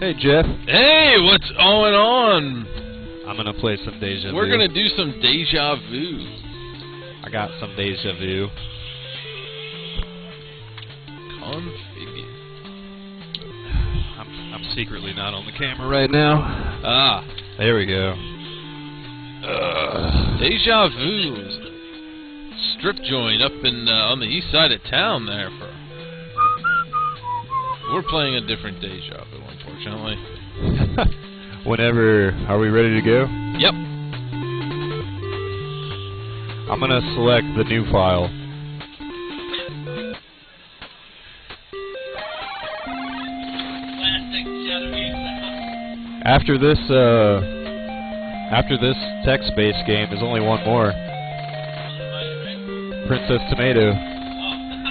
Hey, Jeff. Hey, what's going on? I'm going to play some Deja Vu. We're going to do some Deja Vu. I got some Deja Vu. Configure. I'm secretly not on the camera right now. Ah. There we go. Deja Vu. Strip joint up in on the east side of town there. We're playing a different Deja Vu, unfortunately. Whenever, are we ready to go? Yep. I'm going to select the new file. After this text-based game, there's only one more. Princess Tomato.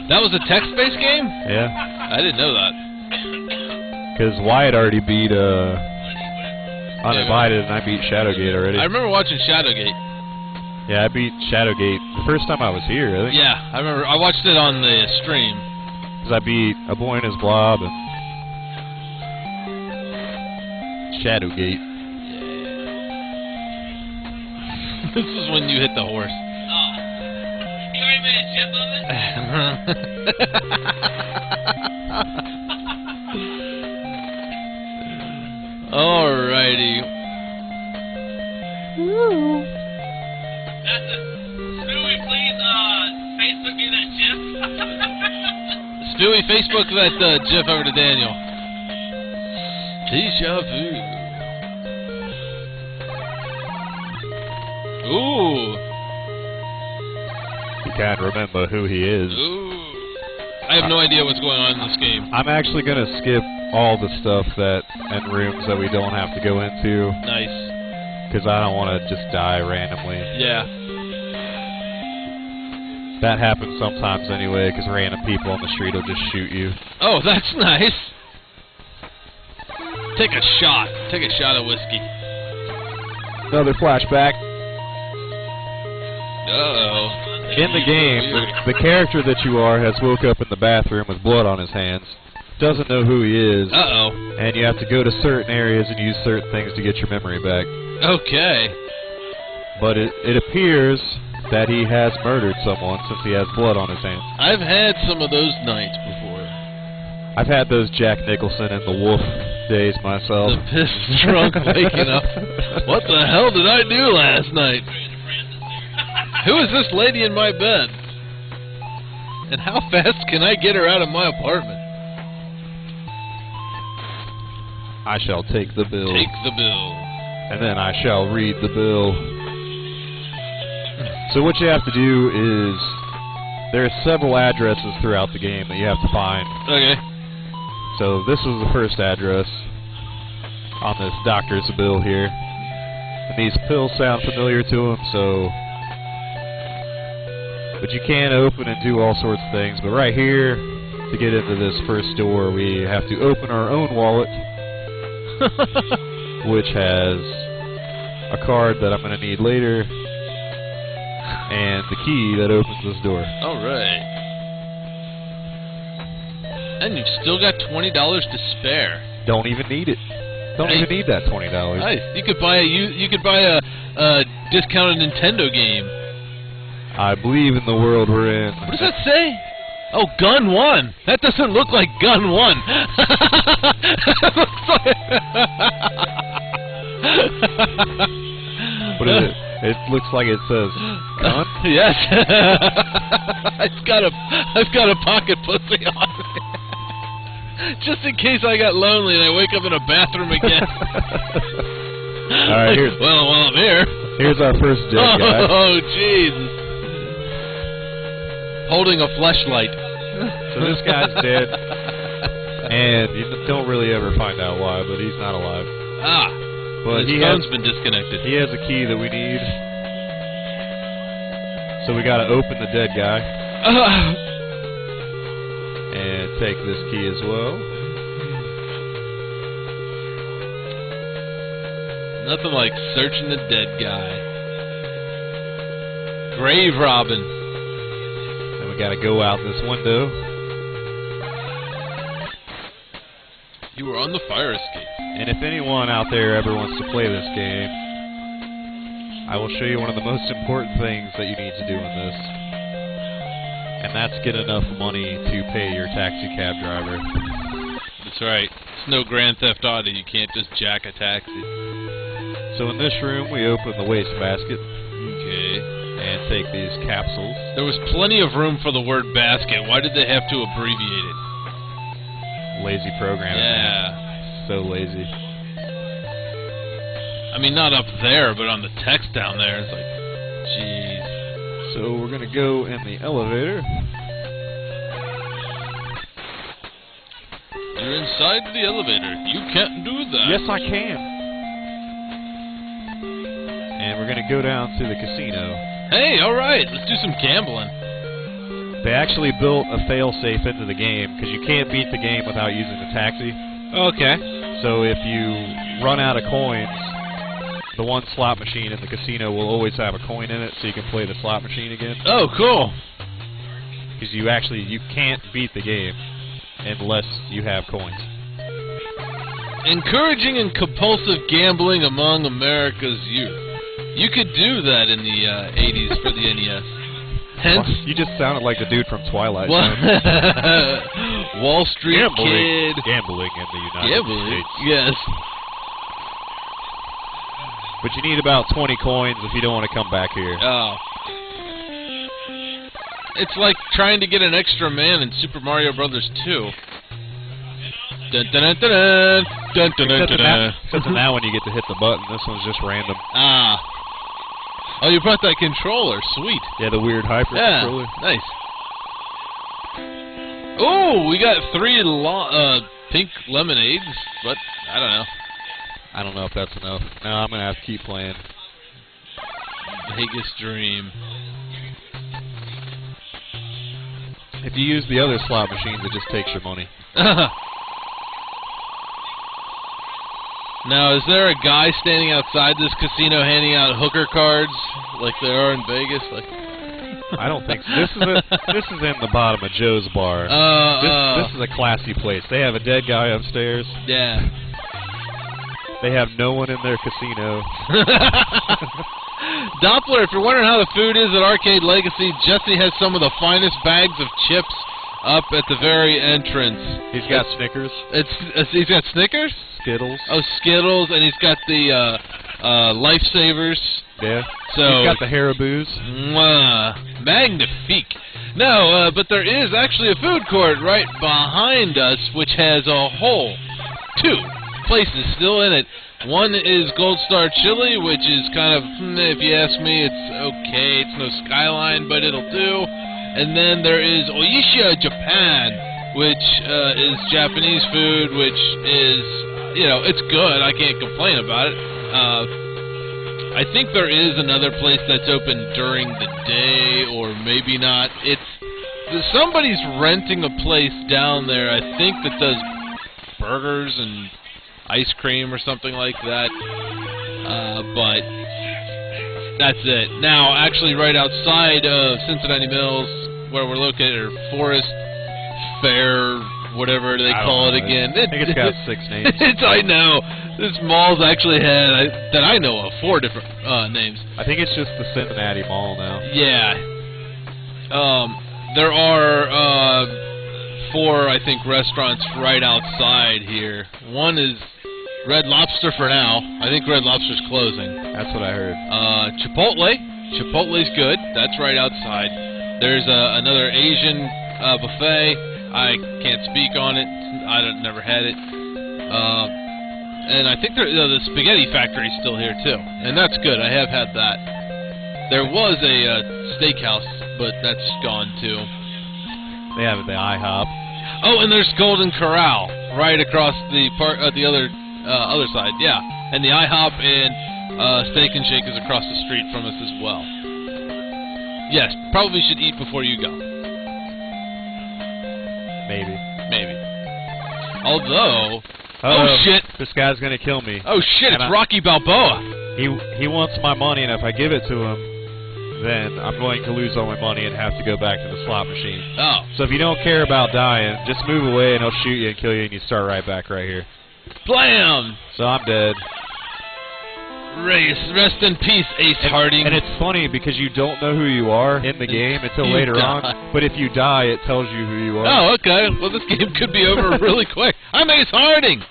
That was a text-based game? Yeah. I didn't know that. Because Wyatt already beat Uninvited, and I beat Shadowgate already. I remember watching Shadowgate. Yeah, I beat Shadowgate the first time I was here, I think. Yeah, I remember. I watched it on the stream. Because I beat A Boy and His Blob and Shadowgate. This is when you hit the horse. Oh. You already made a chip of it? Alrighty. Stewie, please, Facebook me that GIF. Stewie, Facebook that GIF over to Daniel. Deja Vu. Ooh. You can't remember who he is. Ooh. I have no idea what's going on in this game. I'm actually going to skip all the stuff and rooms that we don't have to go into. Nice. Because I don't want to just die randomly. Yeah. That happens sometimes anyway, because random people on the street will just shoot you. Oh, that's nice. Take a shot. Take a shot of whiskey. Another flashback. Uh-oh. In the game, the character that you are has woke up in the bathroom with blood on his hands. Doesn't know who he is. Uh-oh. And you have to go to certain areas and use certain things to get your memory back. Okay. But it appears that he has murdered someone since he has blood on his hands. I've had some of those nights before. I've had those Jack Nicholson and the Wolf days myself. The pissed drunk waking up. What the hell did I do last night? Who is this lady in my bed? And how fast can I get her out of my apartment? I shall take the bill. Take the bill. And then I shall read the bill. So what you have to do is, there are several addresses throughout the game that you have to find. Okay. So this is the first address on this doctor's bill here. And these pills sound familiar to him, so... But you can open and do all sorts of things. But right here, to get into this first door, we have to open our own wallet, which has a card that I'm going to need later, and the key that opens this door. Alright. And you've still got $20 to spare. Don't even need it. Don't even need that $20. Nice. You could buy a discounted Nintendo game. I believe in the world we're in. What does that say? Oh, Gun 1. That doesn't look like Gun 1. What is it? It looks like it says gun? Yes. I've got a pocket pussy on me. Just in case I got lonely and I wake up in a bathroom again. Alright, here's... Well, while I'm here. Here's our first dead guy. Oh, Jesus. Holding a fleshlight. So this guy's dead. And you don't really ever find out why, but he's not alive. Ah. But his phone's been disconnected. He has a key that we need. So we gotta open the dead guy. And take this key as well. Nothing like searching the dead guy. Grave robbing. And we gotta go out this window. You were on the fire escape. And if anyone out there ever wants to play this game, I will show you one of the most important things that you need to do in this. And that's get enough money to pay your taxi cab driver. That's right. It's no Grand Theft Auto. You can't just jack a taxi. So in this room, we open the wastebasket. Okay. And take these capsules. There was plenty of room for the word basket. Why did they have to abbreviate it? Lazy programming. Yeah. So lazy. I mean, not up there, but on the text down there, it's like, jeez. So we're gonna go in the elevator. You're inside the elevator. You can't do that. Yes, I can. And we're gonna go down to the casino. Hey, all right, let's do some gambling. They actually built a fail-safe into the game because you can't beat the game without using the taxi. Okay. So if you run out of coins, the one slot machine in the casino will always have a coin in it, so you can play the slot machine again. Oh, cool. Because you can't beat the game unless you have coins. Encouraging and compulsive gambling among America's youth. You could do that in the 80s for the NES. Hence, you just sounded like the dude from Twilight. Wall Street Gambling. Kid. Gambling in the United States. Yes. But you need about 20 coins if you don't want to come back here. Oh. It's like trying to get an extra man in Super Mario Brothers 2. Dun dun dun dun dun dun dun dun dun. Except for now when you get to hit the button, this one's just random. Ah. Oh, you brought that controller. Sweet. Yeah, the weird hyper controller. Nice. Oh, we got 3 pink lemonades, but I don't know. I don't know if that's enough. No, I'm going to have to keep playing. Vegas Dream. If you use the other slot machines, it just takes your money. Now, is there a guy standing outside this casino handing out hooker cards like there are in Vegas? Like, I don't think so. This is in the bottom of Joe's bar. This is a classy place. They have a dead guy upstairs. Yeah. They have no one in their casino. Doppler, if you're wondering how the food is at Arcade Legacy, Jesse has some of the finest bags of chips up at the very entrance. He's got Snickers. He's got Snickers? Skittles. Oh, Skittles, and he's got the Lifesavers. Yeah. So he's got the Hariboos. Magnifique. No, but there is actually a food court right behind us, which has a whole 2 places still in it. One is Gold Star Chili, which is kind of, if you ask me, it's okay. It's no Skyline, but it'll do. And then there is Oisha Japan, which is Japanese food, which is, it's good. I can't complain about it. I think there is another place that's open during the day, or maybe not. Somebody's renting a place down there, I think, that does burgers and ice cream or something like that. But that's it. Now, actually, right outside of Cincinnati Mills, where we're located, or Forest Fair, whatever they call it again. I think it's got 6 names. I know. This mall's actually had, that I know of, 4 different names. I think it's just the Cincinnati Mall now. Yeah. There are 4, I think, restaurants right outside here. One is Red Lobster for now. I think Red Lobster's closing. That's what I heard. Chipotle. Chipotle's good. That's right outside. There's another Asian buffet. I can't speak on it. Never had it. And I think the Spaghetti Factory's still here too, and that's good. I have had that. There was a steakhouse, but that's gone too. They have the IHOP. Oh, and there's Golden Corral right across the other side. Yeah, and the IHOP and Steak and Shake is across the street from us as well. Yes, probably should eat before you go. Maybe. Although, oh shit! This guy's gonna kill me. Oh shit! It's Rocky Balboa. He wants my money, and if I give it to him, then I'm going to lose all my money and have to go back to the slot machine. Oh. So if you don't care about dying, just move away and I'll shoot you and kill you and you start right back right here. Blam! So I'm dead. Rest in peace, Ace Harding. And it's funny because you don't know who you are in the game until You later die. on. But if you die, it tells you who you are. Oh, okay. Well, this game could be over really quick. I'm Ace Harding!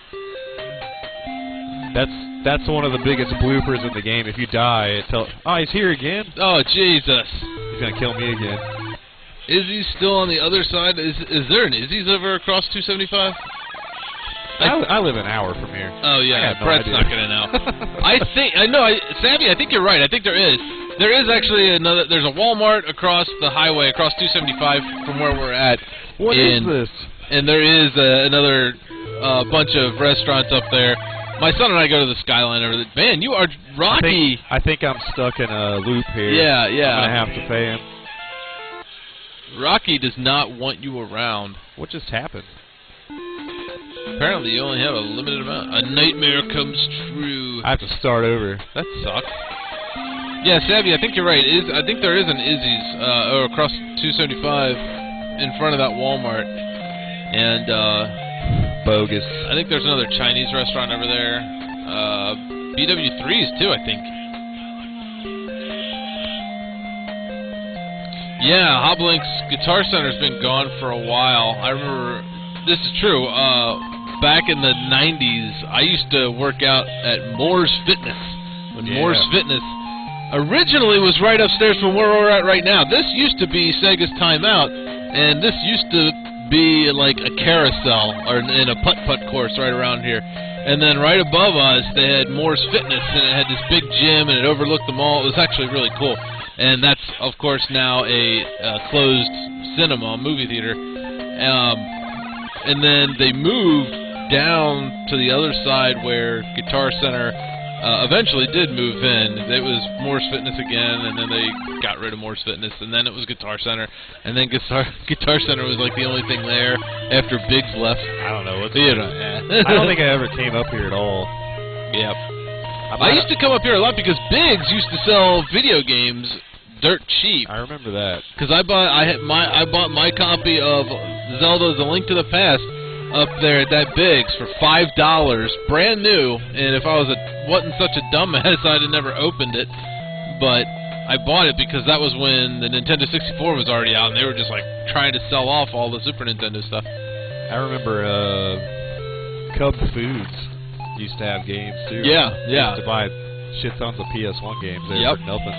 That's one of the biggest bloopers in the game. If you die, it tells... Oh, he's here again? Oh, Jesus. He's going to kill me again. Izzy's still on the other side. Is there an Izzy's over across 275? I live an hour from here. Oh, I yeah. got no Brett's idea. not going to know. Sammy, I think you're right. I think there is. There is actually another... There's a Walmart across the highway, across 275 from where we're at. What is this? And there is another bunch of restaurants up there. My son and I go to the Skyline over there. Man, you are Rocky. I think I'm stuck in a loop here. Yeah. I'm going to have to pay him. Rocky does not want you around. What just happened? Apparently you only have a limited amount. A nightmare comes true. I have to start over. That sucks. Yeah, Savvy, I think you're right. I think there is an Izzy's across 275 in front of that Walmart. And Bogus. I think there's another Chinese restaurant over there. BW3's too, I think. Yeah, Hoblink's Guitar Center's been gone for a while. I remember, this is true, back in the 90s, I used to work out at Moore's Fitness. When Moore's Fitness originally was right upstairs from where we're at right now. This used to be Sega's Time Out, and this used to be like a carousel or in a putt-putt course right around here. And then right above us, they had Moore's Fitness, and it had this big gym, and it overlooked the mall. It was actually really cool. And that's, of course, now a closed cinema, movie theater. And then they moved down to the other side where Guitar Center eventually did move in. It was Moore's Fitness again, and then they got rid of Moore's Fitness, and then it was Guitar Center. And then Guitar Center was like the only thing there after Biggs left. I don't know. I I don't think I ever came up here at all. Yep. I used to come up here a lot because Biggs used to sell video games dirt cheap. I remember that. Because I bought my copy of Zelda: The Link to the Past up there at that Biggs for $5, brand new. And if I wasn't such a dumbass, I'd have never opened it. But I bought it because that was when the Nintendo 64 was already out, and they were just like trying to sell off all the Super Nintendo stuff. I remember Cub Foods used to have games too. Yeah. Used to buy shit tons of PS1 games there for nothing.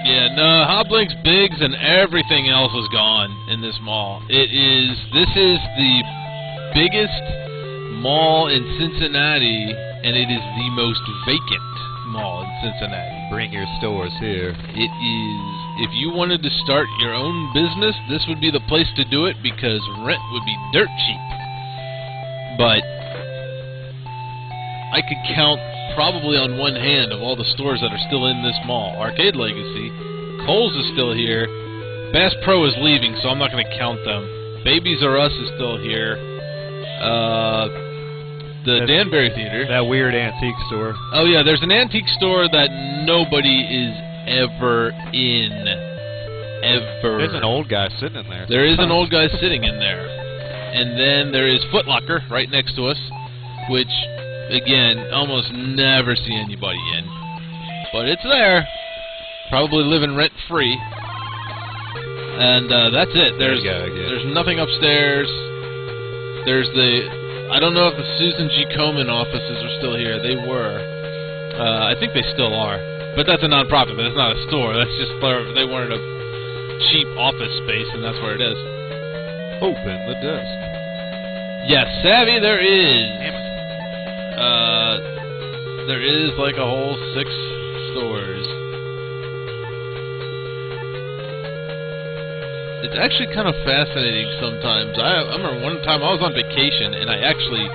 Yeah, no, Hoblink's, Biggs, and everything else is gone in this mall. This is the biggest mall in Cincinnati, and it is the most vacant mall in Cincinnati. Bring your stores here. It is. If you wanted to start your own business, this would be the place to do it because rent would be dirt cheap. But I could count probably on one hand of all the stores that are still in this mall. Arcade Legacy, Kohl's is still here, Bass Pro is leaving, so I'm not going to count them. Babies R Us is still here. The Danbury Theater. That weird antique store. Oh yeah, there's an antique store that nobody is ever in. Ever. There's an old guy sitting in there. There is an old guy sitting in there. And then there is Foot Locker right next to us, which, again, almost never see anybody in. But it's there. Probably living rent-free. And that's it. There's nothing upstairs. There's I don't know if the Susan G. Komen offices are still here. They were. I think they still are. But that's a non-profit, but it's not a store. That's just they wanted a cheap office space, and that's where it is. Open the desk. Yes, Savvy, there is. There is like a whole 6 stores. It's actually kind of fascinating sometimes. I remember one time I was on vacation and I actually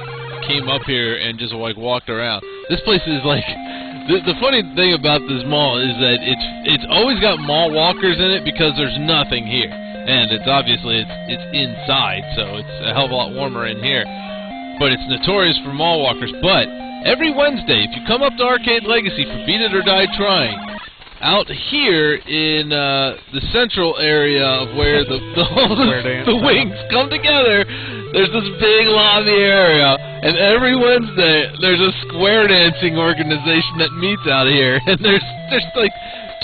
came up here and just like walked around. This place is like the funny thing about this mall is that it's always got mall walkers in it because there's nothing here, and it's obviously it's inside, so it's a hell of a lot warmer in here. But it's notorious for mall walkers. But every Wednesday, if you come up to Arcade Legacy for Beat It or Die Trying, Out here in the central area of where the wings come together, there's this big lobby area, and every Wednesday there's a square dancing organization that meets out here, and there's like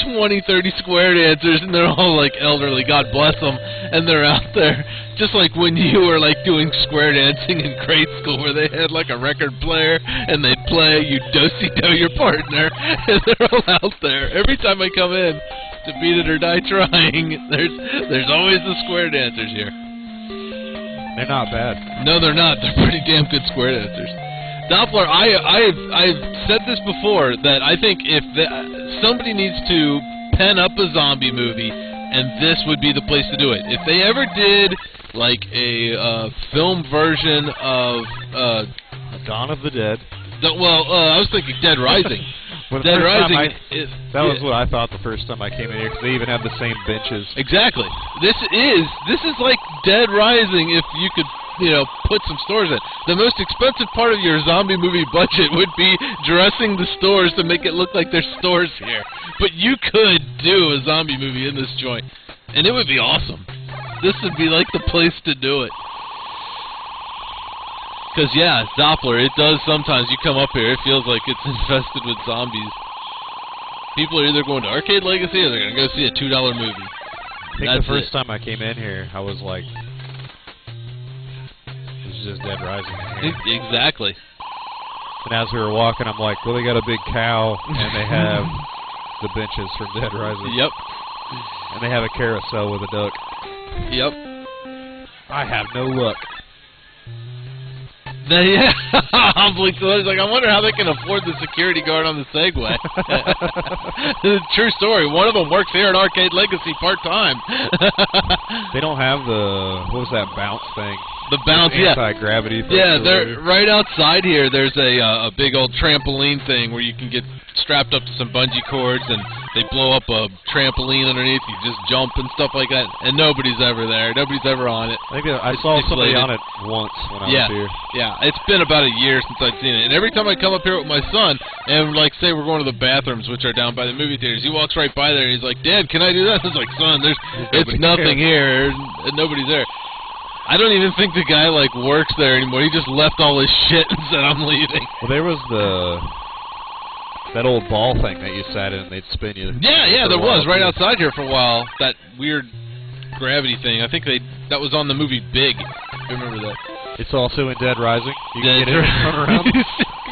20, 30 square dancers, and they're all like elderly, God bless them, and they're out there just like when you were like doing square dancing in grade school, where they had like a record player and they'd play, you do-si-do your partner, and they're all out there. Every time I come in to Beat It or Die Trying, there's always the square dancers here. They're not bad. No, they're not. They're pretty damn good square dancers. Doppler, I've said this before, that I think if somebody needs to pen up a zombie movie, and this would be the place to do it. If they ever did like a film version of Dawn of the Dead. I was thinking Dead Rising. Dead Rising. That was what I thought the first time I came in here, because they even have the same benches. Exactly. This is like Dead Rising if you could, put some stores in. The most expensive part of your zombie movie budget would be dressing the stores to make it look like there's stores here. But you could do a zombie movie in this joint, and it would be awesome. This would be like the place to do it. Because, yeah, Doppler, it does sometimes, you come up here, it feels like it's infested with zombies. People are either going to Arcade Legacy or they're going to go see a $2 movie. I think the first time I came in here, I was like, this is just Dead Rising in here. Exactly. And as we were walking, I'm like, well, they got a big cow, and they have the benches from Dead Rising. Yep. And they have a carousel with a duck. Yep. I have no luck. Like, I wonder how they can afford the security guard on the Segway. True story. One of them works here at Arcade Legacy part-time. They don't have the, what was that bounce thing? The bounce, yeah. Anti-gravity thing. Yeah, they're right outside here. There's a big old trampoline thing where you can get strapped up to some bungee cords, and they blow up a trampoline underneath. You just jump and stuff like that, and nobody's ever there. Nobody's ever on it. I saw somebody on it once when I was here. Yeah, it's been about a year since I've seen it. And every time I come up here with my son, and like say we're going to the bathrooms, which are down by the movie theaters, he walks right by there and he's like, "Dad, can I do that?" I was like, "Son, it's nothing here, and nobody's there." I don't even think the guy like works there anymore. He just left all his shit and said, "I'm leaving." Well, there was that old ball thing that you sat in and they'd spin you. Yeah, there was right outside here for a while. That weird gravity thing. I think that was on the movie Big. You remember that? It's also in Dead Rising. You can get in and run around.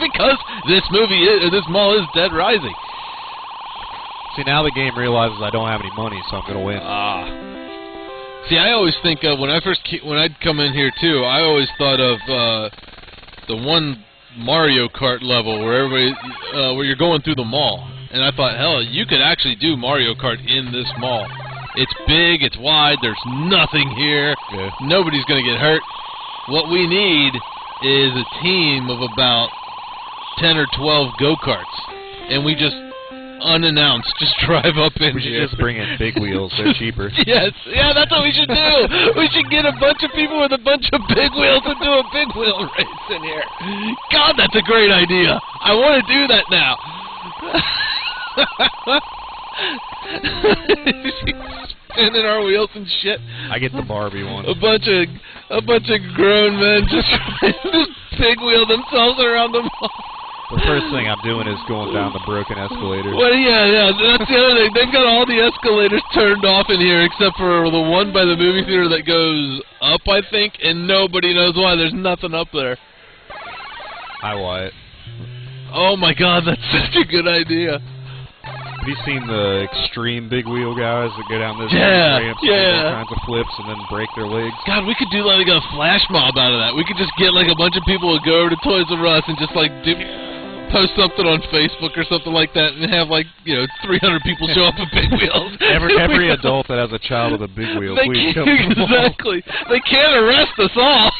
Because this mall is Dead Rising. See, now the game realizes I don't have any money, so I'm gonna win. See, I always think when I'd come in here too, I always thought of the one Mario Kart level where where you're going through the mall, and I thought, hell, you could actually do Mario Kart in this mall. It's big, it's wide, there's nothing here, nobody's gonna get hurt. What we need is a team of about 10 or 12 go-karts, and we just unannounced just drive up in we should here. just bring in big wheels. They're cheaper. Yes. Yeah, that's what we should do. We should get a bunch of people with a bunch of big wheels and do a big wheel race in here. God, that's a great idea. I want to do that now. Spinning our wheels and shit. I get the Barbie one. A bunch of grown men just big wheel themselves around the mall. The first thing I'm doing is going down the broken escalator. Well, yeah, that's the other thing. They've got all the escalators turned off in here except for the one by the movie theater that goes up, I think, and nobody knows why. There's nothing up there. Hi, Wyatt. Oh, my God, that's such a good idea. Have you seen the extreme big wheel guys that go down those ramps and do all kinds of flips and then break their legs? God, we could do like a flash mob out of that. We could just get like a bunch of people to go over to Toys R Us and just like post something on Facebook or something like that and have like, 300 people show up with big wheels. Every adult that has a child with a big wheel, please come. Exactly. They can't arrest us all.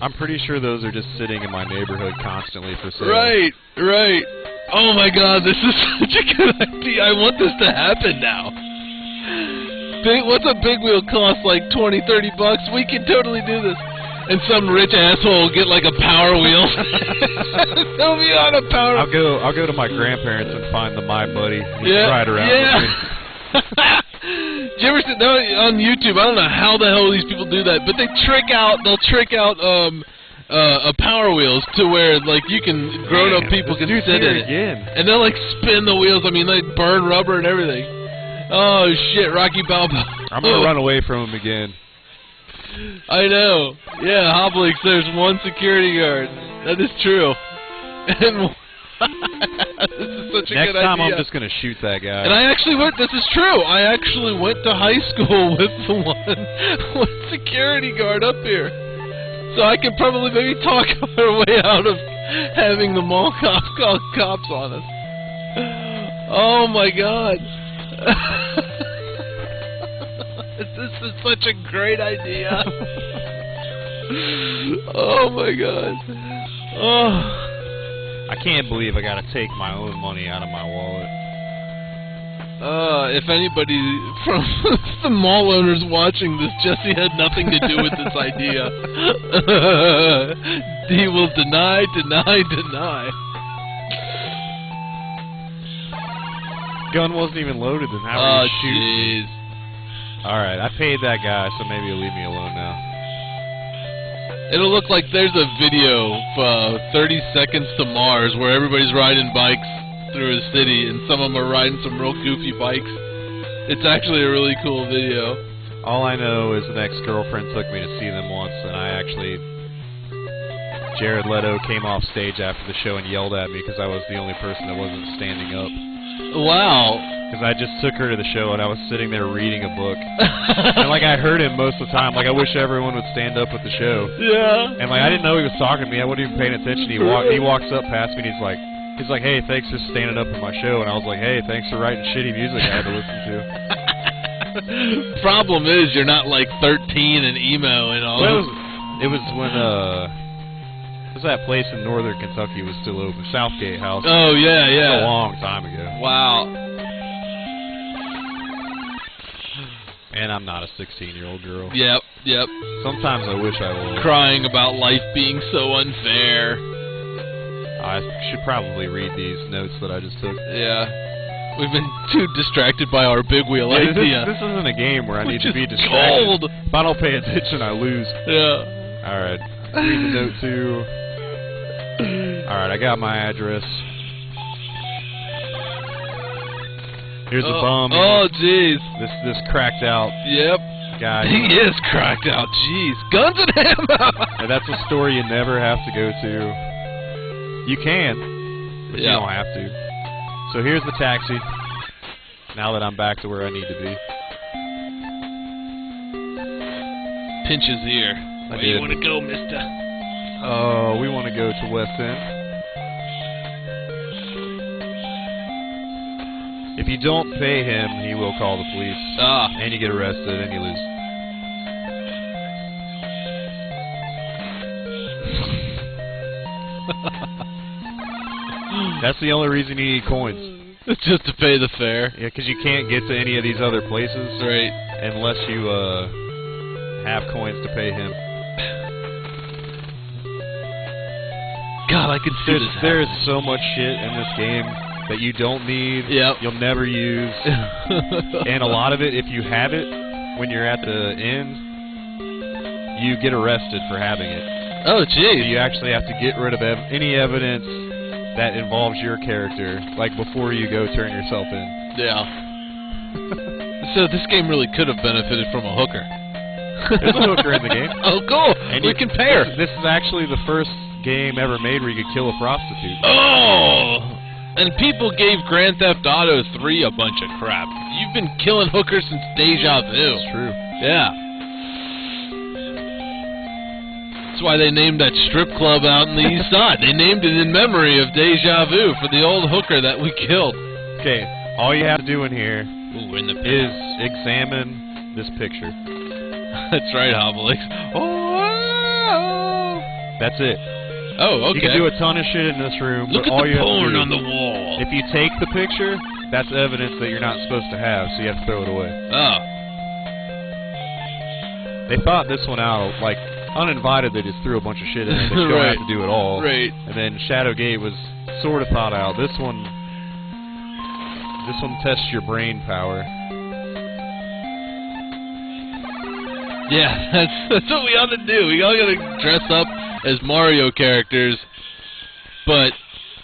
I'm pretty sure those are just sitting in my neighborhood constantly for sale. Right. Oh my God, this is such a good idea. I want this to happen now. What's a big wheel cost? Like $20, $30? We can totally do this. And some rich asshole will get like a Power Wheel. They'll be on a Power Wheel. I'll go to my grandparents and find the My Buddy. Yeah, Ride around yeah. with me. Did you ever see that on YouTube? I don't know how the hell these people do that, but they'll trick out Power Wheels to where like you can grown-up people can sit in it, and they'll like spin the wheels. I mean, they burn rubber and everything. Oh shit, Rocky Balboa. I'm gonna run away from him again. I know. Yeah, Hoblix, there's one security guard. That is true. And this is such a Next good time idea. I'm just gonna shoot that guy. And I actually went, this is true, I actually went to high school with the one security guard up here. So I can probably maybe talk our way out of having the mall cops call cops on us. Oh my god. This is such a great idea. Oh my god. Oh. I can't believe I gotta take my own money out of my wallet. If anybody from the mall owners watching this, Jesse had nothing to do with this idea. He will deny. Gun wasn't even loaded, then how are you shooting? Jeez. Alright, I paid that guy, so maybe he'll leave me alone now. It'll look like there's a video of 30 Seconds to Mars where everybody's riding bikes through a city and some of them are riding some real goofy bikes. It's actually a really cool video. All I know is an ex-girlfriend took me to see them once, and Jared Leto came off stage after the show and yelled at me because I was the only person that wasn't standing up. Wow. Because I just took her to the show and I was sitting there reading a book. And like I heard him most of the time. Like I wish everyone would stand up at the show. Yeah. And like I didn't know he was talking to me. I wasn't even paying attention. He walks up past me and he's like, hey, thanks for standing up in my show. And I was like, hey, thanks for writing shitty music I had to listen to. Problem is you're not like 13 and emo and all. Well, it was when was that place in northern Kentucky was still open, Southgate House. Oh yeah, yeah. A long time ago. Wow. And I'm not a 16-year-old girl. Yep, yep. Sometimes I wish I was. Crying about life being so unfair. I should probably read these notes that I just took. Yeah. We've been too distracted by our big wheel idea. This isn't a game where I need to be distracted. Cold. If I don't pay attention, I lose. Yeah. Alright. Read the note too. Alright, I got my address. Here's a bum. Oh, jeez. This cracked out. Yep. Guy. He is cracked out. Jeez. Guns and ammo. And that's a store you never have to go to. You can, but you don't have to. So here's the taxi. Now that I'm back to where I need to be. Pinch his ear. Where you want to go, mister? Oh, we want to go to West End. If you don't pay him, he will call the police. Ah. And you get arrested and you lose. That's the only reason you need coins. It's just to pay the fare. Yeah, because you can't get to any of these other places. Right. Unless you have coins to pay him. God, I can see this. There is so much shit in this game that you don't need. Yep. You'll never use. And a lot of it, if you have it when you're at the end, you get arrested for having it. Oh, geez. So you actually have to get rid of any evidence that involves your character, like before you go turn yourself in. Yeah. So this game really could have benefited from a hooker. There's a hooker in the game. Oh, cool. And we can pay her. This is actually the first game ever made where you could kill a prostitute. Oh! And people gave Grand Theft Auto 3 a bunch of crap. You've been killing hookers since Deja Vu. That's true. Yeah. That's why they named that strip club out in the East Side. They named it in memory of Deja Vu for the old hooker that we killed. Okay, all you have to do in here we're in the is examine this picture. That's right, Hoblix. Oh! That's it. Oh, okay. You can do a ton of shit in this room. Look but at all the you have to porn do, on the wall. if you take the picture, that's evidence that you're not supposed to have, so you have to throw it away. Oh. They thought this one out like uninvited, they just threw a bunch of shit in it that you don't have to do at all. Right. And then Shadowgate was sort of thought out. This one tests your brain power. Yeah, that's what we ought to do. We all gotta dress up as Mario characters. But,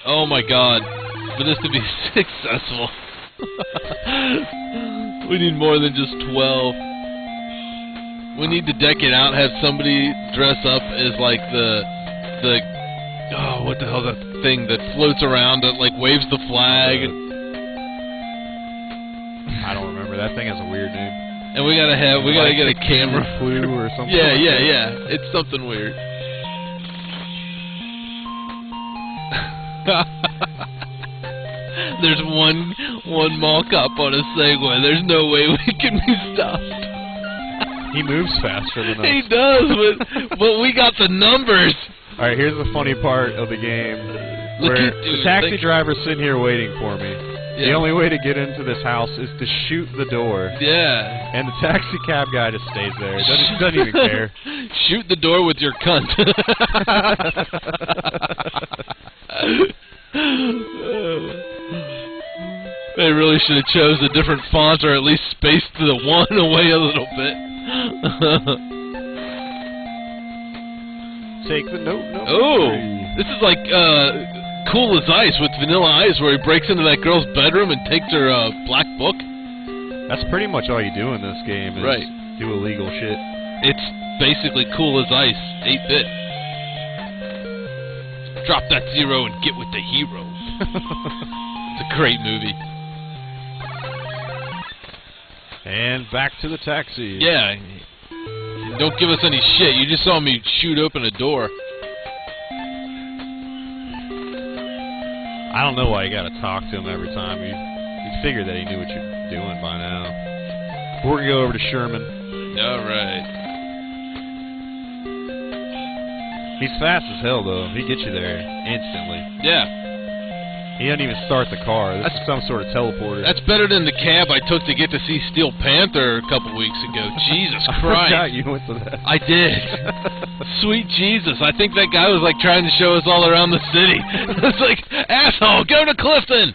oh my god, for this to be successful, we need more than just 12. We need to deck it out, have somebody dress up as like the oh, what the hell's that thing that floats around that like waves the flag? I don't remember. That thing has a weird name. And we gotta get a camera flu or something. Yeah, like yeah, that. yeah. It's something weird. There's one mall cop on a Segway. There's no way we can be stopped. He moves faster than us. He does, but we got the numbers. All right, here's the funny part of the game, Look where at you, the taxi driver's sitting here waiting for me. Yeah. The only way to get into this house is to shoot the door, Yeah. and the taxi cab guy just stays there. Doesn't even care. Shoot the door with your cunt. They really should have chose a different font, or at least spaced the one away a little bit. Take the note. Oh, this is like Cool as Ice with Vanilla Ice, where he breaks into that girl's bedroom and takes her black book. That's pretty much all you do in this game. Is Right. Do illegal shit. It's basically Cool as Ice, 8-bit. Drop that zero and get with the hero. It's a great movie. And back to the taxi. Yeah. Don't give us any shit. You just saw me shoot open a door. I don't know why you gotta talk to him every time. You figured that he knew what you're doing by now. We're gonna go over to Sherman. Alright. He's fast as hell, though. He gets you there instantly. Yeah. He doesn't even start the car. This is some sort of teleporter. That's better than the cab I took to get to see Steel Panther a couple weeks ago. Jesus I Christ. forgot you went to that. I did. Sweet Jesus. I think that guy was like trying to show us all around the city. It's like, asshole, go to Clifton!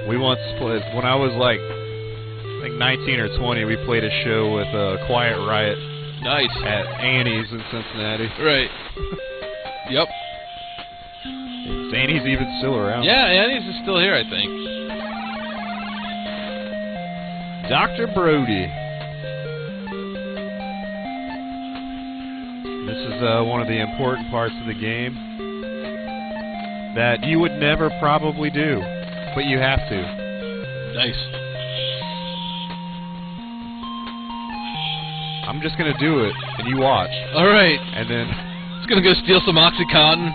We once played, when I was like, I think 19 or 20, we played a show with Quiet Riot Nice. at Annie's in Cincinnati. Right. Yep. Is Annie's even still around? Yeah, Annie's is still here, I think. Dr. Brody. This is one of the important parts of the game that you would never probably do, but you have to. Nice. I'm just gonna do it, and you watch. Alright. And then Just gonna go steal some Oxycontin,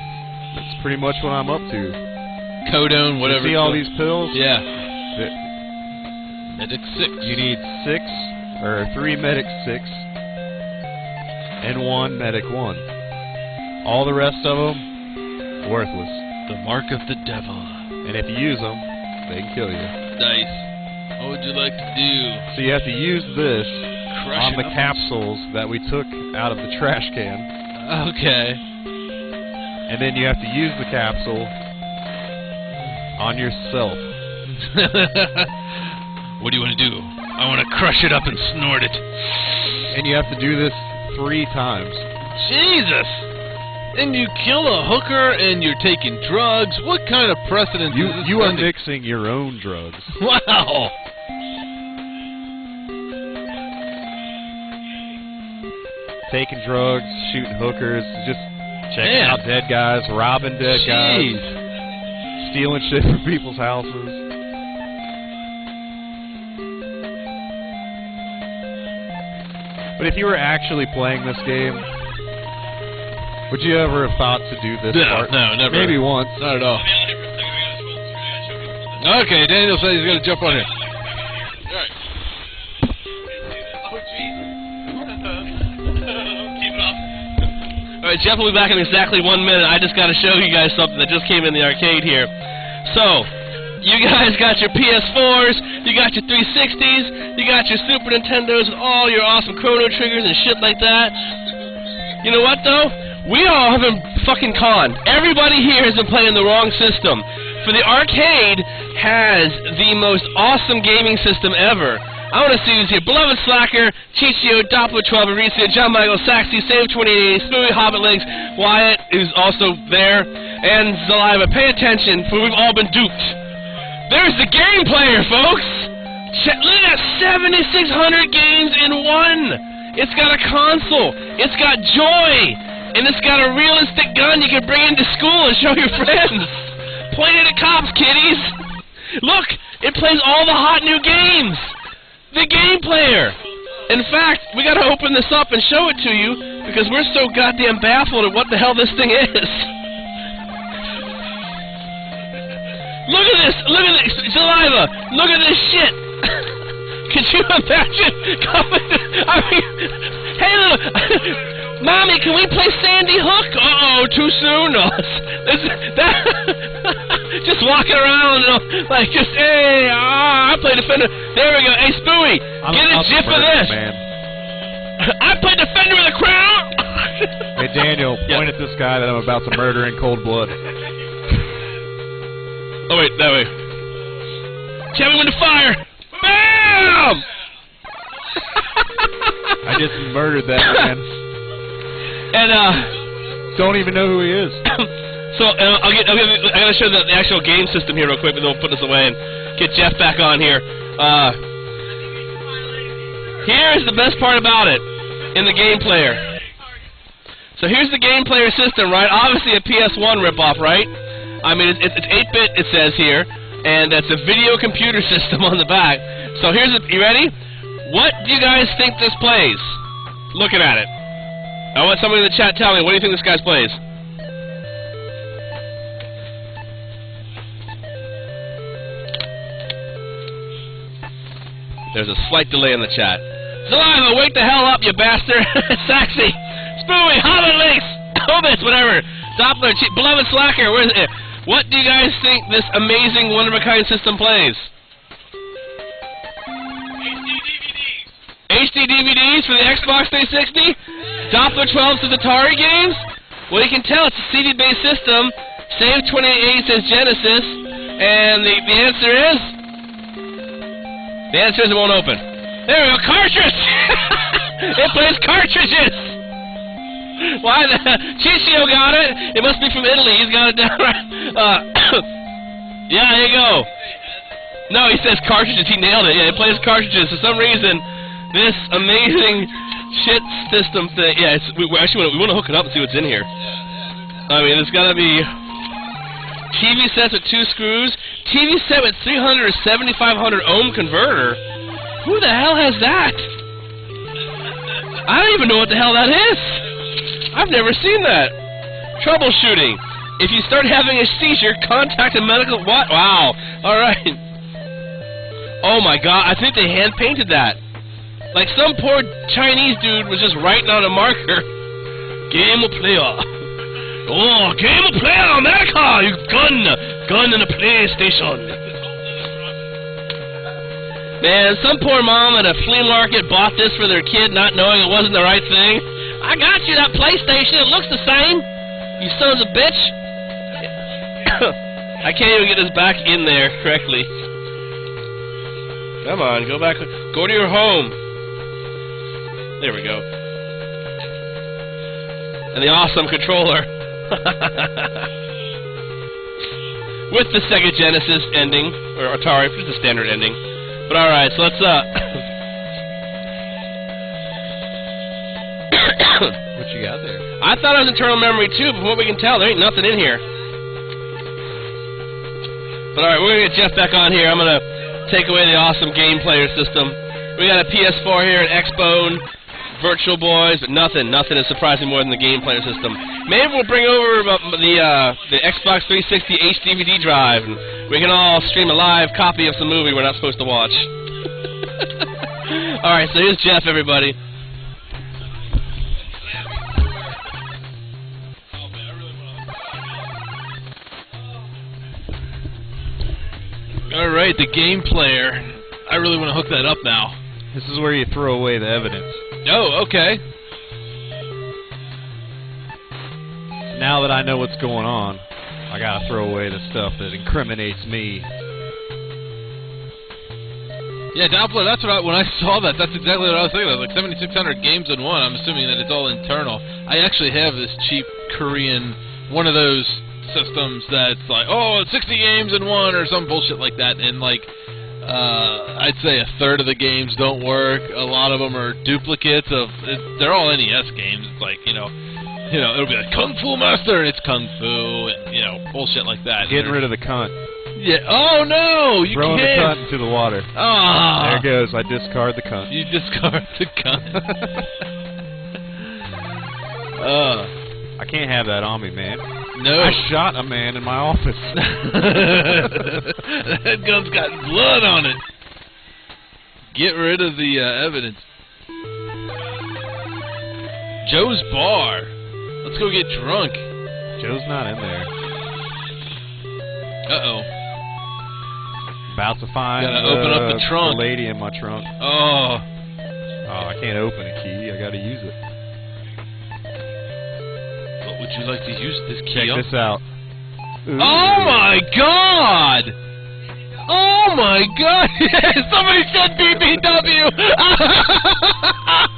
that's pretty much what I'm up to. Codone, whatever. You see it's all called. these pills? Yeah. Th- Medic 6. You need 3 Medic 6 and 1 Medic 1. All the rest of them, worthless. The mark of the devil. And if you use them, they can kill you. Nice. What would you like to do? So you have to use this Crush on the it up. capsules that we took out of the trash can. Okay. And then you have to use the capsule on yourself. What do you want to do? I want to crush it up and snort it. And you have to do this 3 times. Jesus! And you kill a hooker and you're taking drugs? What kind of precedent is this You are setting? mixing your own drugs. Wow! Taking drugs, shooting hookers, just checking Man. out dead guys, robbing dead guys, Jeez. stealing shit from people's houses. But if you were actually playing this game, would you ever have thought to do this part? No, never. Maybe once. Not at all. Okay, Daniel said he's going to jump on here. Alright. Oh, Jesus. Keep it up. Alright, Jeff will be back in exactly 1 minute. I just got to show you guys something that just came in the arcade here. So, You guys got your PS4s, you got your 360s, you got your Super Nintendos with all your awesome Chrono Triggers and shit like that. You know what, though? We all have been fucking conned. Everybody here has been playing the wrong system. For the arcade has the most awesome gaming system ever. I want to see who's here. Beloved Slacker, Chichio, Doppler 12, Aricia, John Michael, Saxy, Save 2880, Spooey, Hobbit Links, Wyatt, who's also there, and Zaliva. Pay attention, for we've all been duped. There's the game player, folks! Look at that, 7,600 games in one! It's got a console, it's got joy, and it's got a realistic gun you can bring into school and show your friends. Point it at cops, kiddies! Look, it plays all the hot new games! The game player! In fact, we gotta open this up and show it to you, because we're so goddamn baffled at what the hell this thing is. Look at this! Look at this! Saliva! Look at this shit! Could you imagine coming to, I mean, hey little, Mommy, can we play Sandy Hook? Uh-oh, too soon? No, just walking around, like, just, hey, I play Defender. There we go. Hey, Spooey, get a gif of this. Man. I play Defender of the Crown. Hey, Daniel, point at this guy that I'm about to murder in cold blood. Oh, wait, that way. Tell me when to fire. Bam! I just murdered that man. And, don't even know who he is. So, I gotta show the actual game system here real quick, but then we'll put this away and get Jeff back on here. Here's the best part about it, in the game player. So here's the game player system, right? Obviously a PS1 ripoff, right? I mean, it's 8-bit, it says here, and that's a video computer system on the back. So here's the, you ready? What do you guys think this plays? Looking at it. I want somebody in the chat tell me, what do you think this guy plays? There's a slight delay in the chat. Saliva, wake the hell up, you bastard! Saxy! Spooey! Hobbit Links! Hobbits, whatever! Doppler, Beloved Slacker, where's it? What do you guys think this amazing one-of-a-kind system plays? HD DVDs for the Xbox 360? Doppler 12 says Atari games? Well, you can tell it's a CD-based system. Save 2880 says Genesis. And the answer is? The answer is it won't open. There we go, cartridge! It plays cartridges! Why the... Chichio got it! It must be from Italy, he's got it down right... yeah, there you go. No, he says cartridges, he nailed it. Yeah, it plays cartridges. For some reason, this amazing shit system thing... Yeah, it's, we actually want to hook it up and see what's in here. I mean, there's gotta be... TV sets with 2 screws. TV set with 300 or 7500 ohm converter. Who the hell has that? I don't even know what the hell that is. I've never seen that. Troubleshooting. If you start having a seizure, contact a medical... What? Wow. Alright. Oh my god, I think they hand-painted that. Like some poor Chinese dude was just writing on a marker. Game of player. Oh, game of player, America! You gun in a PlayStation. Man, some poor mom at a flea market bought this for their kid, not knowing it wasn't the right thing. I got you that PlayStation. It looks the same. You sons of bitch. I can't even get this back in there correctly. Come on, go back. Go to your home. There we go. And the awesome controller. With the Sega Genesis ending, or Atari, just a standard ending. But alright, so let's, What you got there? I thought it was internal memory too, but from what we can tell, there ain't nothing in here. But alright, we're gonna get Jeff back on here. I'm gonna take away the awesome game player system. We got a PS4 here, an Xbone, Virtual Boys, but nothing is surprising more than the game player system. Maybe we'll bring over the Xbox 360 HDVD drive, and we can all stream a live copy of some movie we're not supposed to watch. Alright, so here's Jeff, everybody. right, the game player. I really want to hook that up now. This is where you throw away the evidence. Oh, okay. Now that I know what's going on, I gotta throw away the stuff that incriminates me. Yeah, Doppler, that's what when I saw that, that's exactly what I was thinking. I was like, 7,600 games in one. I'm assuming that it's all internal. I actually have this cheap Korean, one of those systems that's like, oh, it's 60 games in one or some bullshit like that. And, like, I'd say a third of the games don't work. A lot of them are duplicates of, they're all NES games. It's like, you know, it'll be like Kung Fu Master, and it's Kung Fu, and, you know, bullshit like that. Getting rid of the cunt. Yeah. Oh, no! You Throwing can't! the cunt into the water. Ah! There goes. I discard the cunt. You discard the cunt. I can't have that on me, man. No. I shot a man in my office. That gun's got blood on it. Get rid of the evidence. Joe's Bar. Let's go get drunk. Joe's not in there. Uh-oh. About to find Gotta open up the trunk. the lady in my trunk. Oh. Oh, I can't open a key. I gotta use it. What would you like to use this key Check on? this out. Ooh. Oh my god! Oh my god! Somebody said BBW!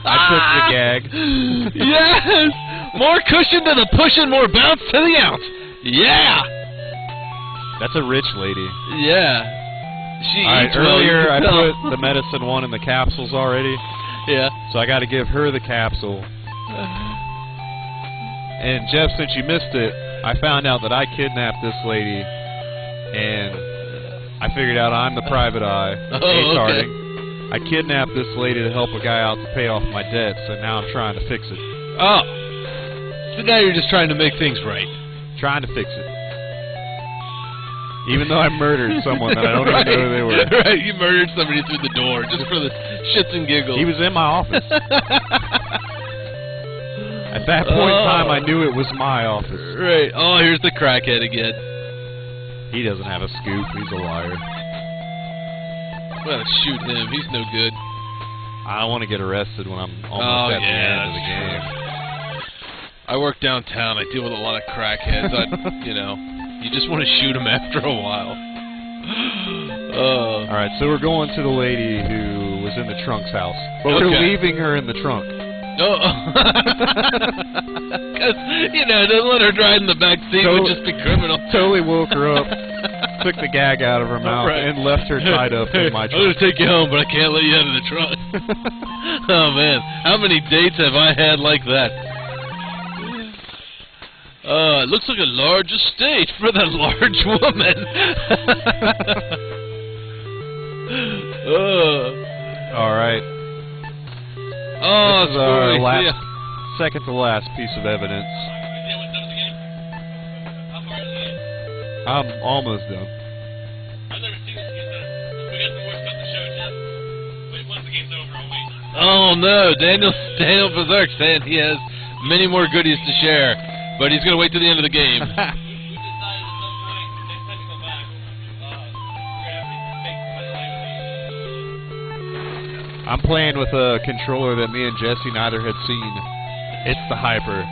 I took the gag. Yes! More cushion to the pushing, more bounce to the ounce. Yeah! That's a rich lady. Yeah. She eats well, earlier you I can tell. put the medicine one in the capsules already. Yeah. So I gotta give her the capsule. And Jeff, since you missed it, I found out that I kidnapped this lady, and I figured out I'm the private eye. Okay. I kidnapped this lady to help a guy out to pay off my debts, and now I'm trying to fix it. Oh. So now you're just trying to make things right. Trying to fix it. Even though I murdered someone that I don't even know who they were. Right, you murdered somebody through the door just for the shits and giggles. He was in my office. At that point in time, I knew it was my office. Right. Oh, here's the crackhead again. He doesn't have a scoop. He's a liar. Well, shoot him. He's no good. I don't want to get arrested when I'm almost at the end of the game. I work downtown. I deal with a lot of crackheads. You know, you just want to shoot them after a while. All right, so we're going to the lady who was in the trunk's house, but we're leaving her in the trunk. Oh, because you know, to let her drive in the back seat would just be criminal. Totally woke her up, took the gag out of her mouth, and left her tied up in my trunk. I'm gonna take you home, but I can't let you out of the trunk. Oh man, how many dates have I had like that? It looks like a large estate for that large woman. All right. Oh, this is our second to last piece of evidence. I'm almost done. I've never seen this game done. We got some more stuff to show, Jeff. Wait, once the game's over, I'll wait. Oh no, Daniel Berserk saying he has many more goodies to share, but he's gonna wait till the end of the game. We decided at some point, next time you come back, we're gonna have to make my life I'm playing with a controller that me and Jesse neither had seen. It's the Hyper.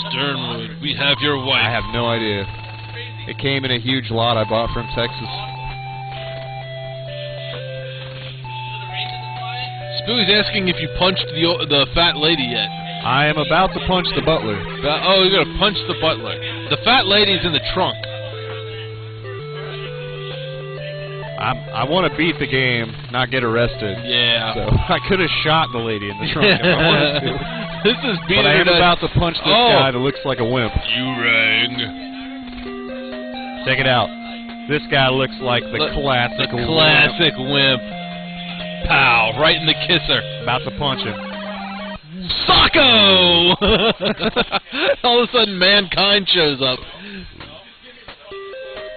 Sternwood, we have your wife. I have no idea. It came in a huge lot I bought from Texas. Spooey's asking if you punched the fat lady yet. I am about to punch the butler. Oh, you're gonna punch the butler. The fat lady's in the trunk. I want to beat the game, not get arrested. Yeah. So I could have shot the lady in the trunk if I wanted to. This is beating But I am about to punch this guy that looks like a wimp. You rang. Check it out. This guy looks like the classic wimp. Classic wimp. Pow! Right in the kisser. About to punch him. Socko! All of a sudden, mankind shows up.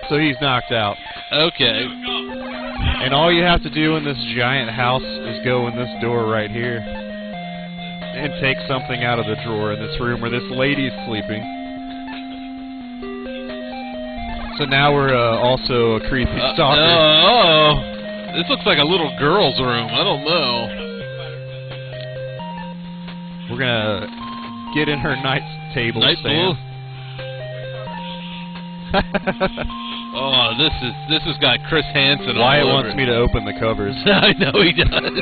So he's knocked out. Okay. And all you have to do in this giant house is go in this door right here and take something out of the drawer in this room where this lady's sleeping. So now we're also a creepy stalker. Oh, this looks like a little girl's room. I don't know. We're gonna get in her night table stand. Oh, this has got Chris Hansen all Wyatt over wants it. me to open the covers. I know he does.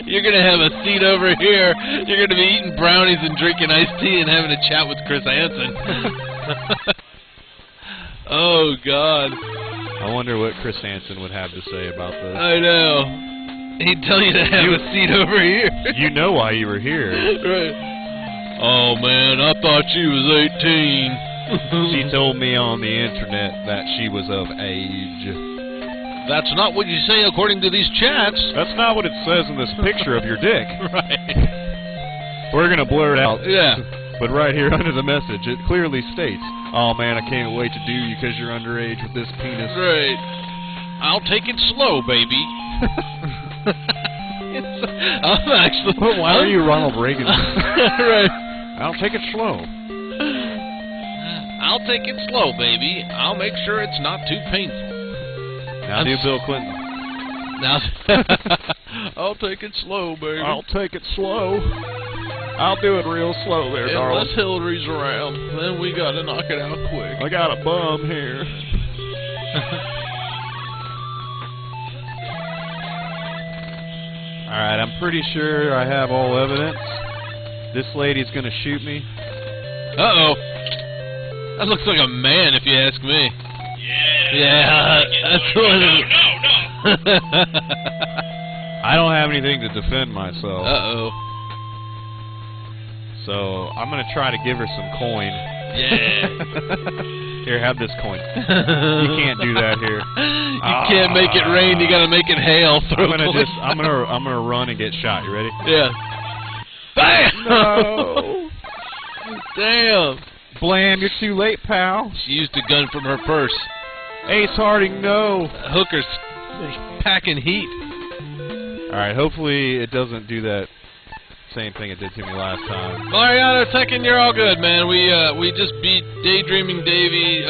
You're gonna have a seat over here. You're gonna be eating brownies and drinking iced tea and having a chat with Chris Hansen. Oh God. I wonder what Chris Hansen would have to say about this. I know. He'd tell you to have a seat over here. You know why you were here. Right. Oh man, I thought she was 18. She told me on the internet that she was of age. That's not what you say according to these chats. That's not what it says in this picture of your dick. Right. We're gonna blur it out. Yeah. But right here under the message, it clearly states, "Oh man, I can't wait to do you because you're underage with this penis." Right. I'll take it slow, baby. I'm actually. Why are you Ronald Reagan? Right. I'll take it slow. I'll take it slow, baby. I'll make sure it's not too painful. Now do Bill Clinton. Now, I'll take it slow, baby. I'll take it slow. I'll do it real slow there, darling. Unless Hillary's around, then we gotta knock it out quick. I got a bum here. Alright, I'm pretty sure I have all evidence. This lady's gonna shoot me. Uh-oh. That looks like a man, if you ask me. Yeah, that's what it is. No. I don't have anything to defend myself. Uh-oh. So, I'm gonna try to give her some coin. Yeah. Here, have this coin. You can't do that here. You can't make it rain, you gotta make it hail. I'm gonna run and get shot. You ready? Yeah. Bam! No. Damn. Blam, you're too late, pal. She used a gun from her purse. Ace Harding, no. Hooker's packing heat. Alright, hopefully it doesn't do that same thing it did to me last time. Mariano Tekken, you're all good, man. We just beat Daydreaming Davey.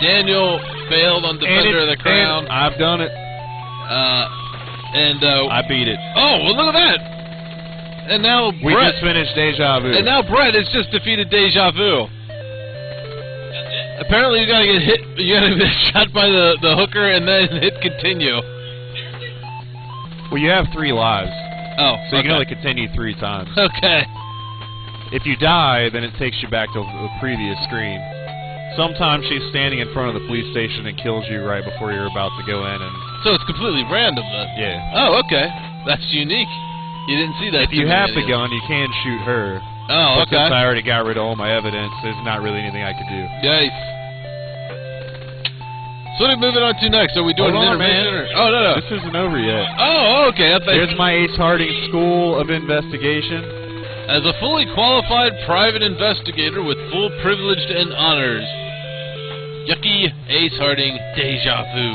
Daniel failed on Defender of the Crown. I've done it. I beat it. Oh, well, look at that. And now We Brett. just finished Deja Vu. And now Brett has just defeated Deja Vu. Apparently, you gotta get hit. You gotta get shot by the hooker and then hit continue. Well, you have 3 lives, Oh, so you can only continue 3 times. Okay. If you die, then it takes you back to the previous screen. Sometimes she's standing in front of the police station and kills you right before you're about to go in, and So it's completely random then. yeah. Oh, okay. That's unique. You didn't see that. If you too many have the videos. gun, you can shoot her. Oh, But since okay. I already got rid of all my evidence, there's not really anything I could do. Yikes. So what are we moving on to next? Are we doing Hold an on, intermission? man. Or? Oh, no. This isn't over yet. Oh, okay. I thought Here's my Ace Harding School of Investigation. As a fully qualified private investigator with full privilege and honors, Yucky Ace Harding Deja Vu.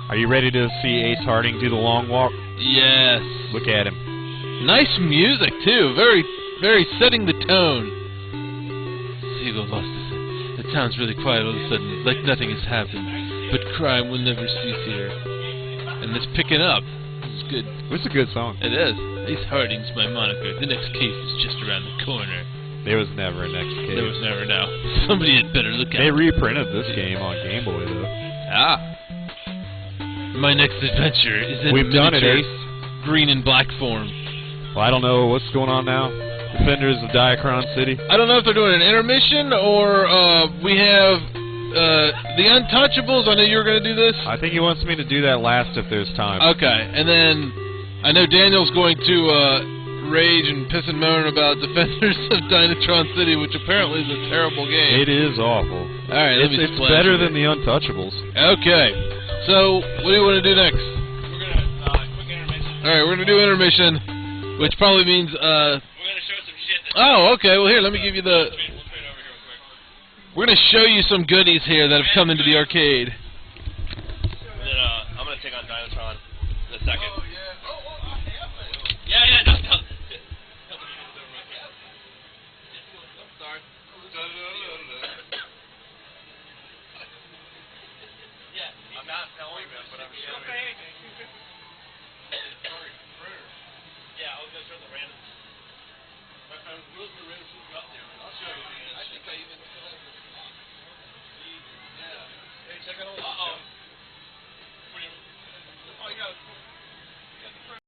Are you ready to see Ace Harding do the long walk? Yes. Look at him. Nice music, too. Very, very setting the tone. Seagull lost his. It sounds really quiet all of a sudden, like nothing has happened. But crime will never cease here. And it's picking up. It's good. It's a good song. It is. Ace Harding's my moniker. The next case is just around the corner. There was never a next case. There was never now. Somebody had better look They out. reprinted this game on Game Boy, though. Ah. My next adventure is in We've done it, miniature, Ace. green and black form. Well, I don't know what's going on now. Defenders of Diacron City. I don't know if they're doing an intermission or we have the Untouchables. I know you were going to do this. I think he wants me to do that last if there's time. Okay, and then I know Daniel's going to rage and piss and moan about Defenders of Dynatron City, which apparently is a terrible game. It is awful. All right, let me It's splash better it. than the Untouchables. Okay, so what do you want to do next? We're gonna quick intermission. All right, we're going to do intermission, which probably means We're gonna show some shit. oh, okay. Well, here, let me give you the. We'll trade over here real quick. We're gonna show you some goodies here that have come into the arcade. And then I'm gonna take on Dynatron in a second. Yeah. No. Sorry. was